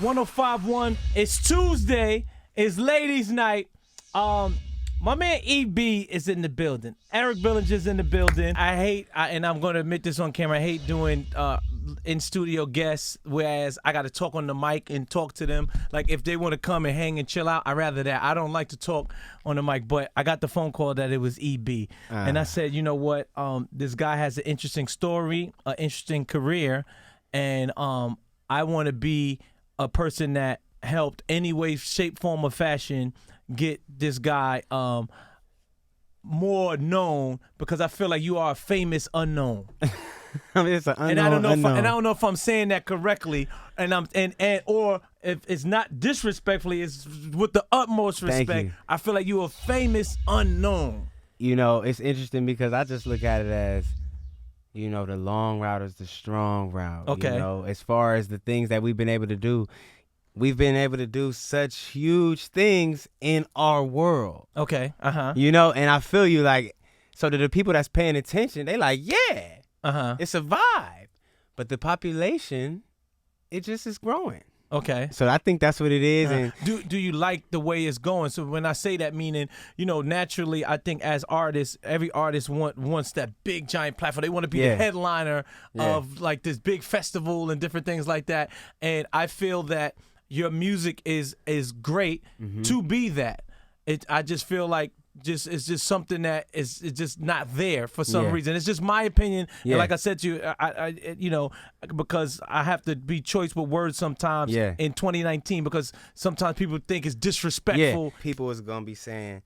1051. It's Tuesday. It's ladies' night. My man EB is in the building. Eric Bellinger is in the building. And I'm going to admit this on camera, I hate doing in-studio guests, whereas I got to talk on the mic and talk to them. Like, if they want to come and hang and chill out, I'd rather that. I don't like to talk on the mic, but I got the phone call that it was EB. And I said, you know what? This guy has an interesting story, an interesting career, and I want to be a person that helped any way, shape, form, or fashion get this guy more known, because I feel like you are a famous unknown. I mean, it's an unknown, and I don't know unknown. I don't know if I'm saying that correctly, or if it's not disrespectfully, it's with the utmost respect. Thank you. I feel like you're a famous unknown. You know, it's interesting because I just look at it as, you know, the long route is the strong route. Okay. You know, as far as the things that we've been able to do, we've been able to do such huge things in our world. Okay. You know, and I feel you, like, so to the people that's paying attention, they like, yeah, it's a vibe. But the population, it just is growing. Okay. So I think that's what it is. And do you like the way it's going? So when I say that, meaning, you know, naturally, I think as artists, every artist wants that big giant platform. They want to be the headliner of like this big festival and different things like that. And I feel that your music is great to be that. I just feel like it's just something that is just not there for some reason. It's just my opinion. And like I said to you, I you know, because I have to be choice with words sometimes in 2019, because sometimes people think it's disrespectful. Yeah, people is gonna be saying,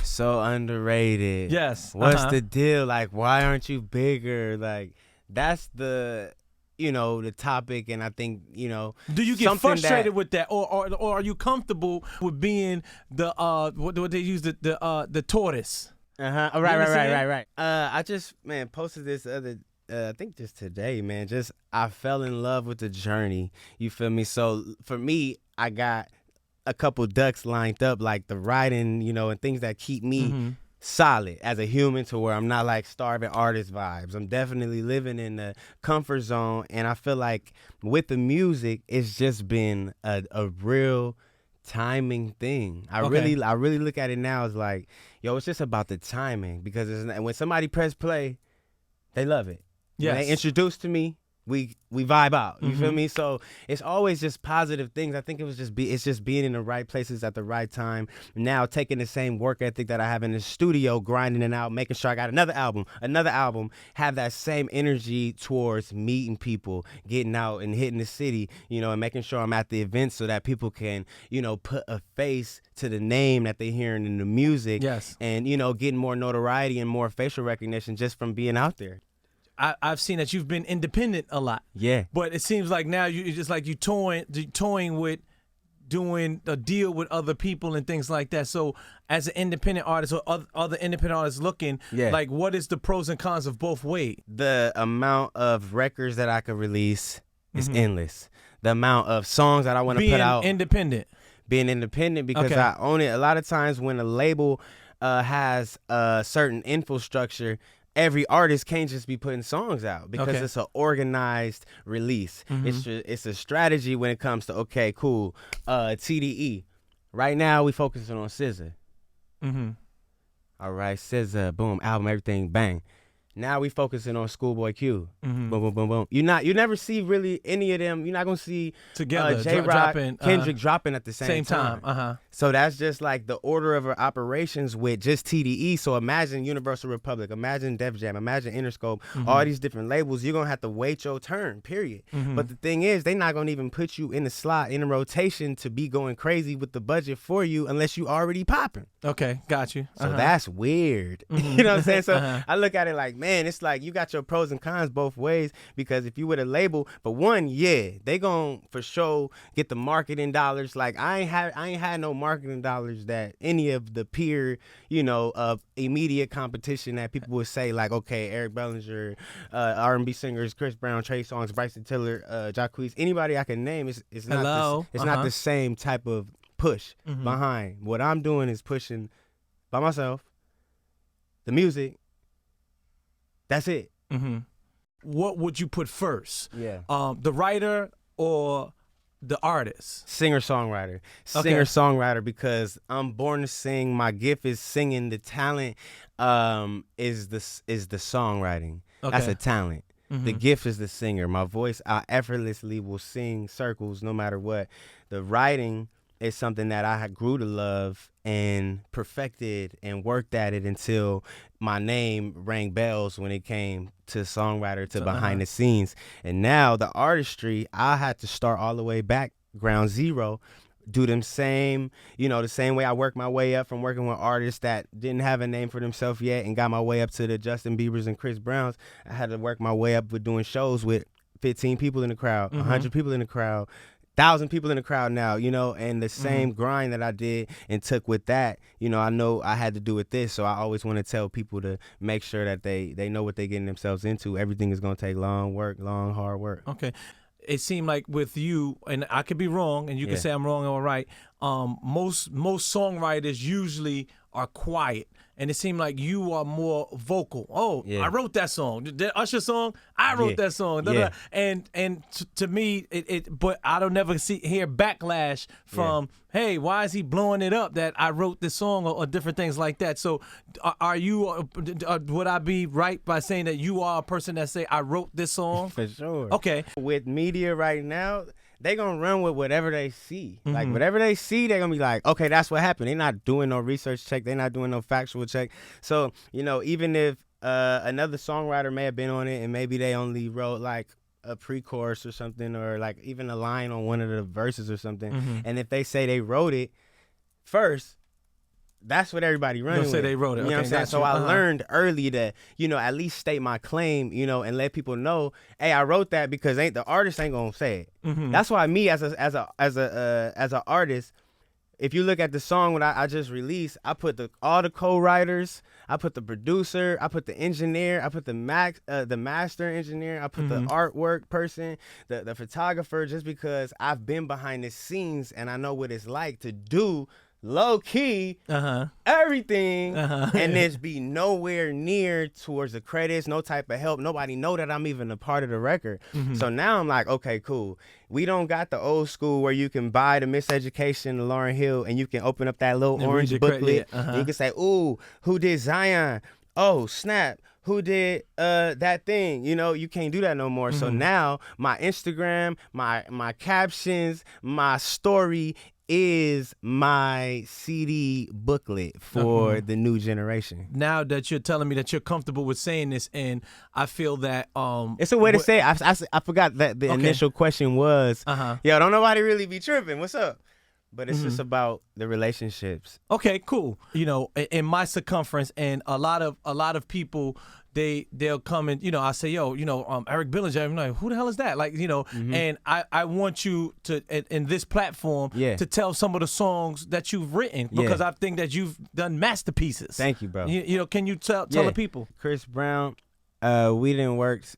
so underrated. Yes. What's the deal? Like, why aren't you bigger? Like, that's the, you know, the topic. And I think, you know, do you get frustrated with that, or are you comfortable with being the what they use the tortoise? Right. I just, man, posted this other I think just today, man. Just, I fell in love with the journey. You feel me? So for me, I got a couple ducks lined up, like the writing, you know, and things that keep me solid as a human, to where I'm not like starving artist vibes. I'm definitely living in the comfort zone. And I feel like with the music, it's just been a real timing thing. I really look at it now as like, yo, it's just about the timing, because when somebody press play, they love it. Yes. When they introduce to me, we vibe out. You feel me? So it's always just positive things. I think it's just being in the right places at the right time. Now taking the same work ethic that I have in the studio, grinding it out, making sure I got another album, have that same energy towards meeting people, getting out and hitting the city, you know, and making sure I'm at the events so that people can, you know, put a face to the name that they're hearing in the music. Yes. And, you know, getting more notoriety and more facial recognition just from being out there. I've seen that you've been independent a lot. Yeah. But it seems like now it's just like you toying with doing a deal with other people and things like that. So as an independent artist, or other independent artists looking, like, what is the pros and cons of both ways? The amount of records that I could release is endless. The amount of songs that I want to put out. Being independent, because I own it. A lot of times when a label has a certain infrastructure, every artist can't just be putting songs out, because it's an organized release. It's a strategy when it comes to, okay, cool, TDE. Right now we focusing on SZA. All right, SZA, boom, album, everything, bang. Now we focusing on Schoolboy Q. Boom, boom, boom, boom. You never see really any of them. You're not gonna see together J-Rock, Kendrick dropping at the same time. So that's just like the order of our operations with just TDE. So imagine Universal Republic, imagine Def Jam, imagine Interscope, all these different labels. You're gonna have to wait your turn, period. But the thing is, they're not gonna even put you in the slot, in the rotation, to be going crazy with the budget for you unless you already popping. Okay, got you. So that's weird. You know what I'm saying? So I look at it like, man, it's like you got your pros and cons both ways, because if you with a label, but one, they gon' for sure get the marketing dollars. Like, I ain't had no marketing dollars that any of the peer, you know, of immediate competition that people would say, like, okay, Eric Bellinger, R&B singers, Chris Brown, Trey Songz, Bryson Tiller, Jacquees, anybody I can name, it's not not the same type of push behind. What I'm doing is pushing by myself, the music. That's it. What would you put first? Yeah. The writer or the artist? Singer-songwriter. Singer-songwriter, because I'm born to sing. My gift is singing. The talent is the songwriting. Okay. That's a talent. Mm-hmm. The gift is the singer. My voice, I effortlessly will sing circles no matter what. The writing is something that I grew to love and perfected and worked at it until my name rang bells when it came to songwriter, to behind the scenes. And now the artistry, I had to start all the way back, ground zero, do them same, the same way I worked my way up from working with artists that didn't have a name for themselves yet and got my way up to the Justin Biebers and Chris Browns. I had to work my way up with doing shows with 15 people in the crowd, 100 people in the crowd, 1,000 people in the crowd now, and the same grind that I did and took with that, I know I had to do with this. So I always want to tell people to make sure that they know what they're getting themselves into. Everything is going to take long, hard work. Okay. It seemed like with you, and I could be wrong, and you can say I'm wrong or right, most songwriters usually are quiet. And it seemed like you are more vocal. Oh, I wrote that song. The Usher song, I wrote that song. And to me, but I don't never hear backlash from, hey, why is he blowing it up that I wrote this song or different things like that. So are you, would I be right by saying that you are a person that say, I wrote this song? For sure. Okay. With media right now, they gonna run with whatever they see. Like whatever they see, they're gonna be like, okay, that's what happened. They're not doing no research check. They're not doing no factual check. So, even if another songwriter may have been on it and maybe they only wrote like a pre-chorus or something, or like even a line on one of the verses or something, and if they say they wrote it first, that's what everybody runs with. Say they wrote it. You know what I'm saying? So I learned early to, at least state my claim, and let people know, hey, I wrote that, because the artist ain't gonna say it. That's why me as a artist, if you look at the song when I just released, I put all the co-writers, I put the producer, I put the engineer, I put the master engineer, I put the artwork person, the photographer, just because I've been behind the scenes and I know what it's like to do low key everything and just be nowhere near towards the credits, no type of help, nobody know that I'm even a part of the record. So now I'm like, okay, cool, we don't got the old school where you can buy the Miseducation of Lauryn Hill and you can open up that little orange booklet and you can say, ooh, who did Zion? Oh snap, who did that thing? You can't do that no more. So now my Instagram, my captions, my story is my CD booklet for the new generation. Now that you're telling me that you're comfortable with saying this, and I feel that it's a way to say it. I forgot that the initial question was, yo, don't nobody really be tripping. What's up? But it's just about the relationships. Okay, cool. In my circumference, and a lot of people, they'll come and I say, yo, Eric Bellinger. I'm like, who the hell is that? Like, and I want you to in this platform to tell some of the songs that you've written, because I think that you've done masterpieces. Thank you, bro. Can you tell the people? Chris Brown, we done worked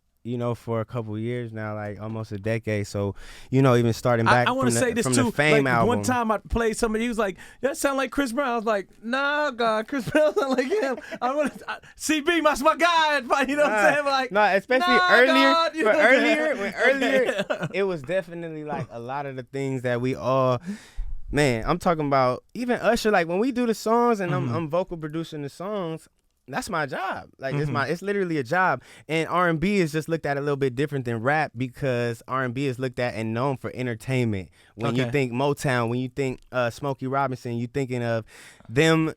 for a couple years now, like almost a decade. So, even starting back I want to say this from too. the Fame album. One time I played somebody, he was like, that sound like Chris Brown. I was like, nah, God, Chris Brown sound like him. I want to CB, that's my guy. You know what I'm saying? Like, no, especially earlier. God, earlier, it was definitely like a lot of the things that we all. Man, I'm talking about even Usher. Like when we do the songs and I'm vocal producing the songs, that's my job. Like it's literally a job. And R&B is just looked at a little bit different than rap, because R&B is looked at and known for entertainment. When you think Motown, when you think Smokey Robinson, you thinking of them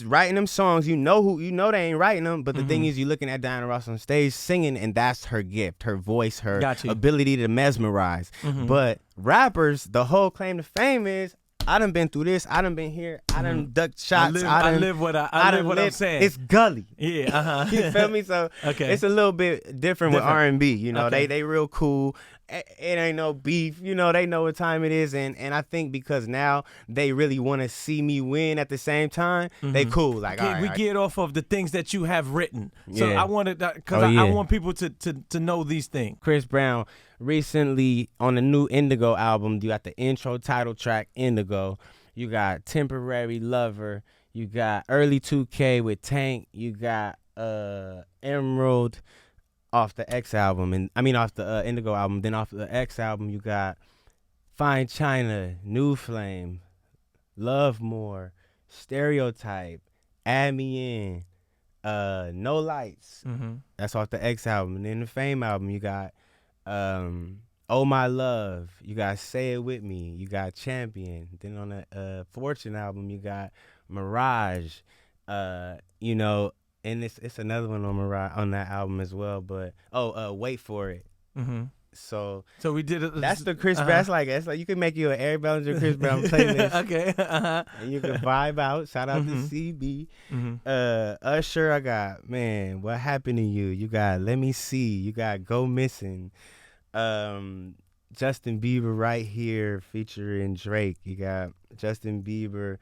writing them songs. They ain't writing them, but the thing is, you looking at Diana Ross on stage singing, and that's her gift, her voice, her ability to mesmerize. But rappers, the whole claim to fame is, I done been through this. I done been here. I done ducked shots. I live what I'm saying. It's gully. Yeah. You feel me? So it's a little bit different with R&B. They real cool. It ain't no beef. They know what time it is. And I think because now they really want to see me win at the same time, they cool. Like, we get off of the things that you have written. So I wanted, because I want people to know these things. Chris Brown recently on the new Indigo album, you got the intro title track Indigo. You got Temporary Lover. You got Early 2K with Tank. You got Emerald off the X album, and I mean off the Indigo album. Then off the X album, you got Fine China, New Flame, Love More, Stereotype, Add Me In, No Lights. That's off the X album. And then the Fame album, you got Oh My Love. You got Say It With Me. You got Champion. Then on the Fortune album, you got Mirage. You know, and it's another one on Mirage on that album as well. But Wait For It. So we did it. That's the Chris Brown. It's like you can make you an Eric Bellinger Chris Brown playlist. Okay. And you can vibe out. Shout out to CB. Usher, I got, man, What Happened to You? You got Let Me See. You got Go Missing. Justin Bieber Right Here featuring Drake. You got Justin Bieber,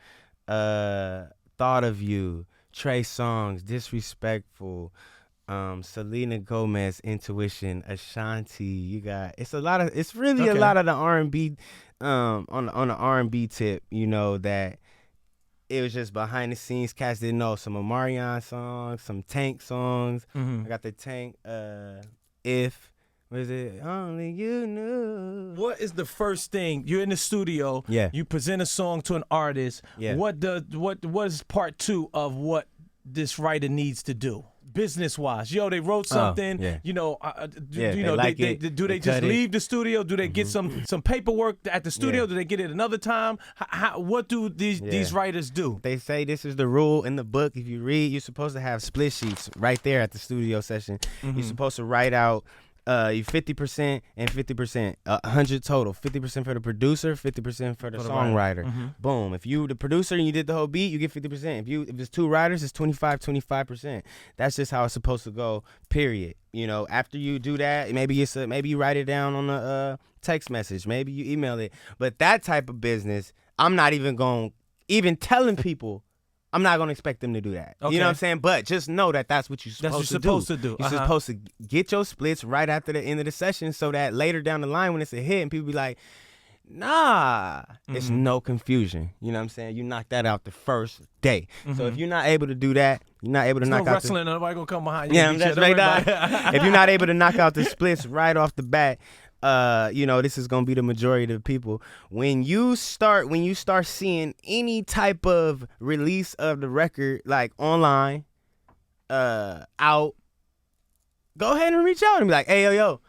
Thought of You, Trey Songz, Disrespectful, Selena Gomez, Intuition, Ashanti. You got it's really a lot of the R&B on the R&B tip, you know, that it was just behind the scenes. Cats didn't know some Omarion songs, some Tank songs. I got the Tank If. What is it? Only You Knew. What is the first thing? You're in the studio. Yeah. You present a song to an artist. Yeah. What is part 2 of what this writer needs to do? Business wise, they wrote something. Do they just leave the studio? Do they get some paperwork at the studio? Do they get it another time? What do these writers do? They say this is the rule in the book. If you read, you're supposed to have split sheets right there at the studio session. You're supposed to write out you 50% and 50%, 100 total. 50% for the producer, 50% for the songwriter. Boom. If you the producer and you did the whole beat, you get 50%. If it's 2 writers, it's 25%. That's just how it's supposed to go. Period. You know, after you do that, maybe you write it down on a text message. Maybe you email it. But that type of business, I'm not even telling people. I'm not going to expect them to do that. Okay. You know what I'm saying? But just know that that's what you're supposed to do. You're supposed to get your splits right after the end of the session so that later down the line when it's a hit and people be like, nah, it's no confusion. You know what I'm saying? You knock that out the first day. So if you're not able to do that, you're not able to knock out wrestling, nobody going to come behind you. Yeah, that's right. If you're not able to knock out the splits right off the bat, this is gonna be the majority of the people. When you start seeing any type of release of the record, like online, out, go ahead and reach out and be like, hey, yo,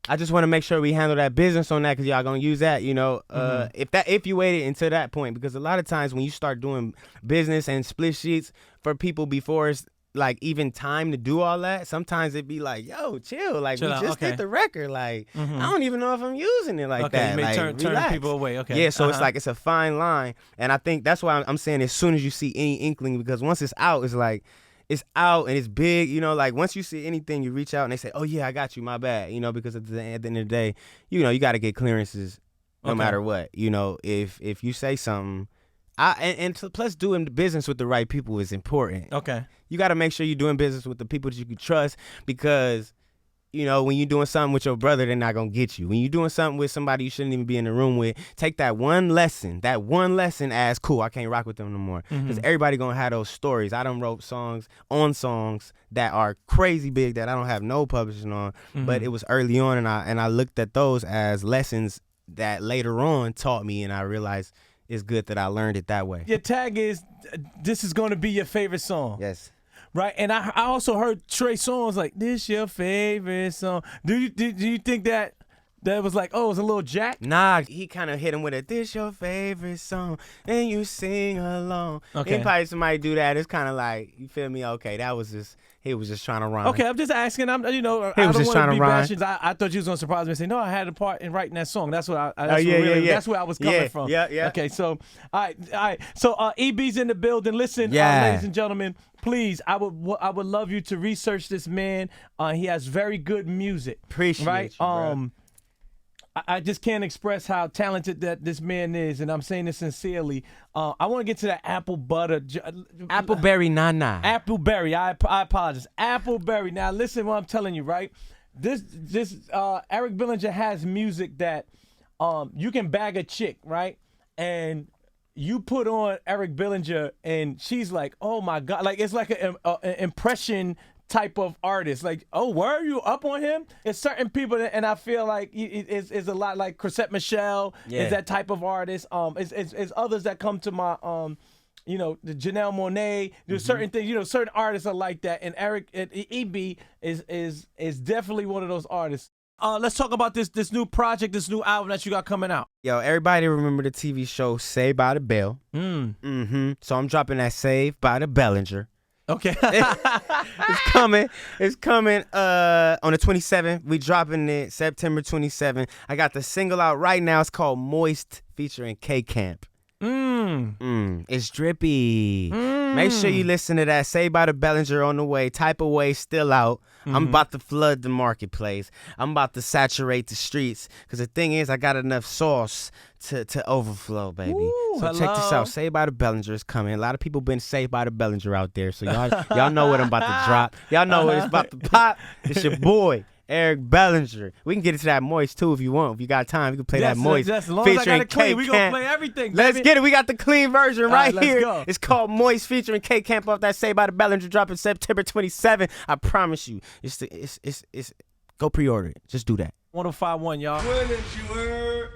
I just want to make sure we handle that business on that because y'all gonna use that, if you waited until that point, because a lot of times when you start doing business and split sheets for people before it's like even time to do all that, sometimes it'd be like, yo, chill. Like, we just did the record. Like, I don't even know if I'm using it like that. You may like, turn people away. Okay. Yeah, so it's like, it's a fine line. And I think that's why I'm saying as soon as you see any inkling, because once it's out, it's like, it's out and it's big, like once you see anything, you reach out and they say, oh yeah, I got you, my bad. Because at the end of the day, you got to get clearances no matter what. If you say something, plus doing business with the right people is important. Okay. You got to make sure you're doing business with the people that you can trust because, when you're doing something with your brother, they're not going to get you. When you're doing something with somebody you shouldn't even be in the room with, take that one lesson as cool. I can't rock with them no more. Because everybody going to have those stories. I done wrote songs that are crazy big that I don't have no publishing on, but it was early on and I looked at those as lessons that later on taught me and I realized it's good that I learned it that way. Your tag is, this is going to be your favorite song. Yes. Right, and I also heard Trey Songz like, this your favorite song. Do you think that was like, oh, it was a little Jack? Nah, he kind of hit him with a, this your favorite song, and you sing along. Okay. And probably somebody do that. It's kind of like, you feel me? Okay, he was just trying to rhyme. Okay, I'm just asking. I don't want to be bashing. I thought you was gonna surprise me and say, no, I had a part in writing that song. That's what that's where I was coming from. Yeah. Okay, so all right. So EB's in the building. Listen, ladies and gentlemen, please, I would love you to research this man. He has very good music. Appreciate you, bro. I just can't express how talented that this man is, and I'm saying this sincerely. I want to get to that Appleberry Nana. Appleberry. I apologize. Appleberry. Now listen, what I'm telling you, right? This Eric Bellinger has music that you can bag a chick, right? And you put on Eric Bellinger, and she's like, oh my God, like it's like an impression type of artist. Like, oh, were you up on him? It's certain people, and I feel like it's a lot like Chrisette Michele is that type of artist. It's others that come to my you know, the Janelle Monáe. There's certain things, you know, certain artists are like that, and Eric EB is definitely one of those artists. Let's talk about this new project, this new album that you got coming out. Yo, everybody remember the TV show Saved by the Bell? So I'm dropping that Saved by the Bellinger. Okay. It's coming. It's coming on the 27th. We dropping it September 27th. I got the single out right now. It's called Moist featuring K-Camp. It's drippy. Make sure you listen to that. Saved by the Bellinger on the way. Type of Way still out. I'm about to flood the marketplace. I'm about to saturate the streets. Because the thing is, I got enough sauce to overflow, baby. Ooh, so check this out. Saved by the Bellinger is coming. A lot of people been Saved by the Bellinger out there. So y'all know what I'm about to drop. Y'all know what it's about to pop. It's your boy, Eric Bellinger. We can get into that Moist too if you want. If you got time, we can play that Moist. As long as I got it clean, we gonna play everything. Baby. Let's get it. We got the clean version right here. Go. It's called Moist featuring K-Camp off that Saved by the Bellinger, dropping September 27th. I promise you, it's go pre-order it. Just do that. 105.1, y'all. Gwinin, you heard?